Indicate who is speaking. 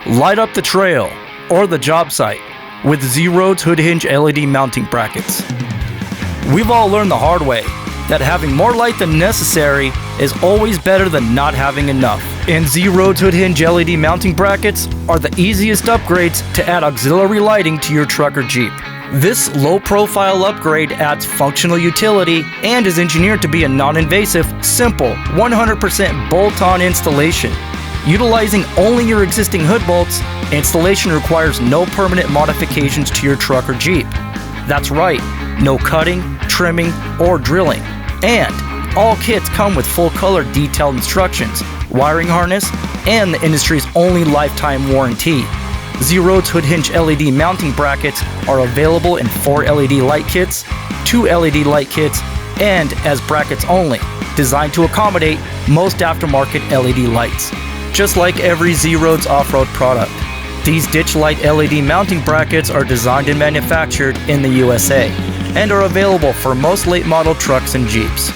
Speaker 1: Light up the trail or the job site with ZROADZ Hood Hinge LED mounting brackets. We've all learned the hard way that having more light than necessary is always better than not having enough. And ZROADZ Hood Hinge LED mounting brackets are the easiest upgrades to add auxiliary lighting to your truck or Jeep. This low-profile upgrade adds functional utility and is engineered to be a non-invasive, simple, 100% bolt-on installation. Utilizing only your existing hood bolts, installation requires no permanent modifications to your truck or Jeep. That's right, no cutting, trimming, or drilling. And all kits come with full-color detailed instructions, wiring harness, and the industry's only lifetime warranty. ZROADZ Hood Hinge LED mounting brackets are available in 4 LED light kits, 2 LED light kits, and as brackets only, designed to accommodate most aftermarket LED lights. Just like every ZROADZ off-road product, these ditch light LED mounting brackets are designed and manufactured in the USA and are available for most late model trucks and Jeeps.